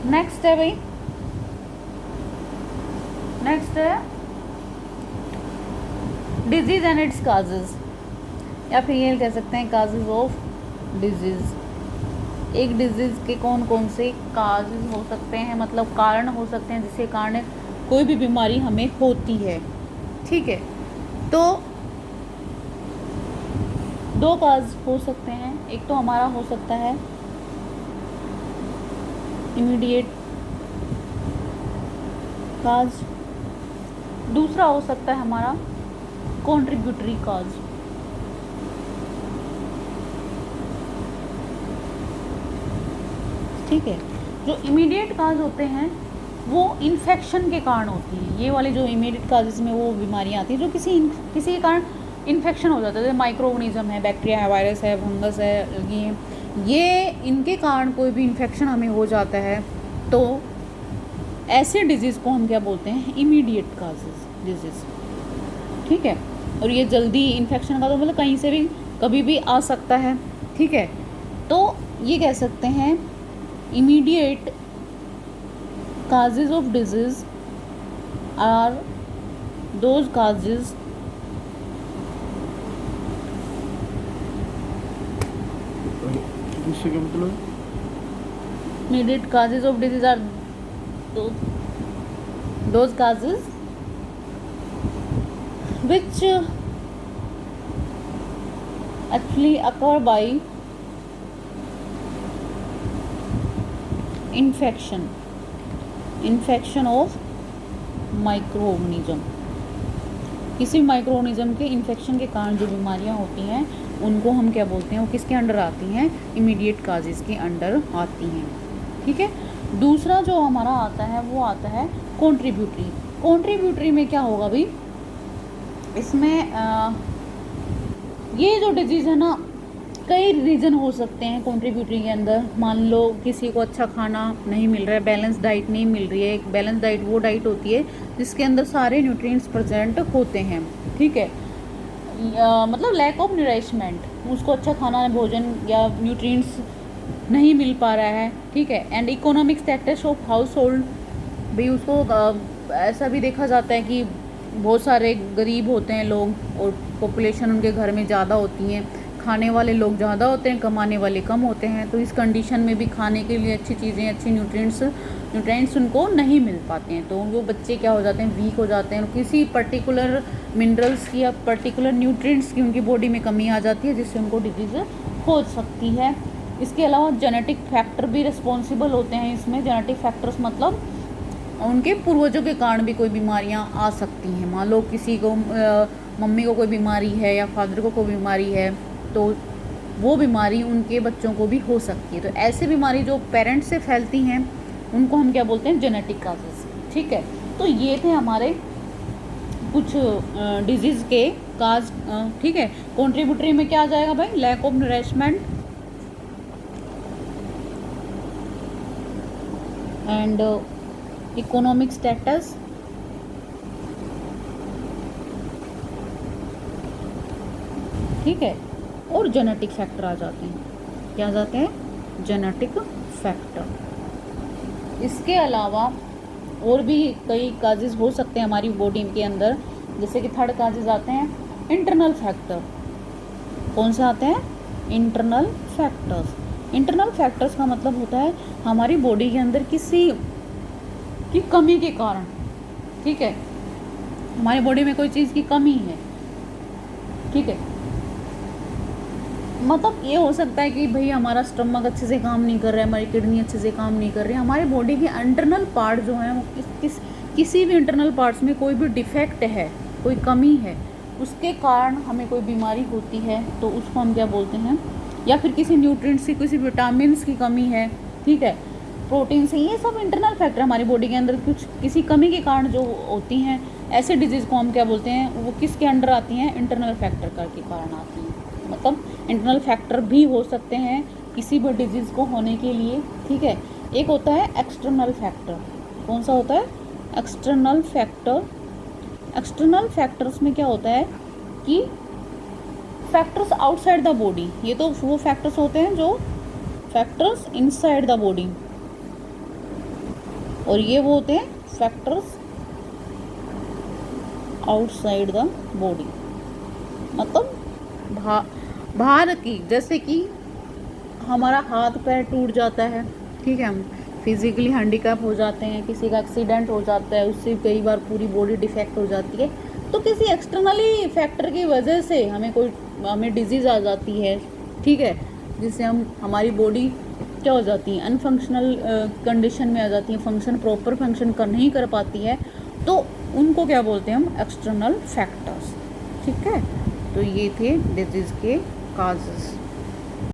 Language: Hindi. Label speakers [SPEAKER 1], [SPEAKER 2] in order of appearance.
[SPEAKER 1] नेक्स्ट है भाई, नेक्स्ट है डिजीज एंड इट्स काजेज, या फिर ये कह सकते हैं काजेज ऑफ डिजीज। एक डिजीज के कौन कौन से काजेज हो सकते हैं, मतलब कारण हो सकते हैं जिसके कारण कोई भी बीमारी हमें होती है। ठीक है, तो दो काज हो सकते हैं। एक तो हमारा हो सकता है इमीडिएट काज, दूसरा हो सकता है हमारा कॉन्ट्रीब्यूटरी काज। ठीक है, जो इमीडिएट काज होते हैं वो इन्फेक्शन के कारण होती है। ये वाले जो इमीडिएट काजेज में वो बीमारियां आती हैं जो किसी के कारण इन्फेक्शन हो जाता है, जैसे माइक्रो ऑर्गेनिज्म है, बैक्टीरिया है, वायरस है, फंगस है, अलगी है, ये इनके कारण कोई भी इन्फेक्शन हमें हो जाता है तो ऐसे डिजीज़ को हम क्या बोलते हैं, इमीडिएट काजेज डिजीज़। ठीक है, और ये जल्दी इन्फेक्शन का तो मतलब कहीं से भी कभी भी आ सकता है। ठीक है, तो ये कह सकते हैं immediate causes of disease are those causes
[SPEAKER 2] इससे क्या मतलब?
[SPEAKER 1] immediate causes of disease are those causes which actually occur by infection of micro organism. किसी माइक्रो ऑर्गेनिज्म के इन्फेक्शन के कारण जो बीमारियां होती हैं उनको हम क्या बोलते हैं, वो किसके अंडर आती हैं, इमीडिएट काजेज के अंडर आती हैं। ठीक है, दूसरा जो हमारा आता है वो आता है कॉन्ट्रीब्यूटरी। कॉन्ट्रीब्यूटरी में क्या होगा भाई, इसमें ये जो डिजीज़ है ना, कई रीज़न हो सकते हैं कॉन्ट्रीब्यूटरी के अंदर। मान लो किसी को अच्छा खाना नहीं मिल रहा है, बैलेंस डाइट नहीं मिल रही है। एक बैलेंस डाइट वो डाइट होती है जिसके अंदर सारे न्यूट्रिएंट्स प्रेजेंट होते हैं। ठीक है, मतलब लैक ऑफ नरिशमेंट, उसको अच्छा खाना भोजन या न्यूट्रिएंट्स नहीं मिल पा रहा है। ठीक है, and economic status of house hold, भाई उसको ऐसा भी देखा जाता है कि बहुत सारे गरीब होते हैं लोग और पॉपुलेशन उनके घर में ज़्यादा होती हैं, खाने वाले लोग ज़्यादा होते हैं, कमाने वाले कम होते हैं। तो इस कंडीशन में भी खाने के लिए अच्छी चीज़ें, अच्छी न्यूट्रिएंट्स उनको नहीं मिल पाते हैं, तो वो बच्चे क्या हो जाते हैं, वीक हो जाते हैं। किसी पर्टिकुलर मिनरल्स की या पर्टिकुलर न्यूट्रिएंट्स की उनकी बॉडी में कमी आ जाती है जिससे उनको डिजीज़ हो सकती है। इसके अलावा जेनेटिक फैक्टर भी रिस्पॉन्सिबल होते हैं इसमें। जेनेटिक फैक्टर्स मतलब उनके पूर्वजों के कारण भी कोई बीमारियां आ सकती हैं। मान लो किसी को मम्मी को कोई बीमारी है या फादर को कोई बीमारी है तो वो बीमारी उनके बच्चों को भी हो सकती है। तो ऐसे बीमारी जो पेरेंट्स से फैलती हैं उनको हम क्या बोलते हैं, जेनेटिक काजेस। ठीक है, तो ये थे हमारे कुछ डिजीज़ के काज। ठीक है, कॉन्ट्रीब्यूटरी में क्या आ जाएगा भाई, lack of nourishment and economic status, ठीक है, और जेनेटिक फैक्टर आ जाते हैं। क्या आ जाते हैं, जेनेटिक फैक्टर। इसके अलावा और भी कई काजेज हो सकते हैं हमारी बॉडी के अंदर, जैसे कि थर्ड काजेज आते हैं इंटरनल फैक्टर। कौन से आते हैं, इंटरनल फैक्टर्स। इंटरनल फैक्टर्स का मतलब होता है हमारी बॉडी के अंदर किसी की कमी के कारण। ठीक है, हमारी बॉडी में कोई चीज़ की कमी है। ठीक है, मतलब ये हो सकता है कि भाई हमारा स्टमक अच्छे से काम नहीं कर रहा है, हमारी किडनी अच्छे से काम नहीं कर रही है, हमारे बॉडी के इंटरनल पार्ट जो हैं वो किसी भी इंटरनल पार्ट्स में कोई भी डिफेक्ट है, कोई कमी है, उसके कारण हमें कोई बीमारी होती है तो उसको हम क्या बोलते हैं, या फिर किसी न्यूट्रिएंट्स की, किसी विटामिन्स की कमी है। ठीक है, प्रोटीन से, ये सब इंटरनल फैक्टर हमारी बॉडी के अंदर कुछ किसी कमी के कारण जो होती हैं, ऐसे डिजीज़ को हम क्या बोलते हैं, वो किसके अंडर आती हैं, इंटरनल फैक्टर के कारण आती हैं। मतलब इंटरनल फैक्टर भी हो सकते हैं किसी भी डिजीज़ को होने के लिए। ठीक है, एक होता है एक्सटर्नल फैक्टर। कौन सा होता है, एक्सटर्नल फैक्टर। एक्सटर्नल फैक्टर्स में क्या होता है कि फैक्टर्स आउटसाइड द बॉडी, ये तो वो फैक्टर्स होते हैं जो फैक्टर्स इनसाइड द बॉडी। और ये वो होते हैं फैक्टर्स आउटसाइड द बॉडी, मतलब बाहर की, जैसे कि हमारा हाथ पैर टूट जाता है, ठीक है, हम फिजिकली हैंडीकैप हो जाते हैं, किसी का एक्सीडेंट हो जाता है, उससे कई बार पूरी बॉडी डिफेक्ट हो जाती है, तो किसी एक्सटर्नली फैक्टर की वजह से हमें डिजीज़ आ जाती है, ठीक है, जिससे हमारी बॉडी क्या हो जाती है, अनफंक्शनल कंडीशन में आ जाती है, प्रॉपर फंक्शन नहीं कर पाती है, तो उनको क्या बोलते हैं हम, एक्सटर्नल फैक्टर्स, ठीक है। तो ये थे डिजीज़ के काजेस।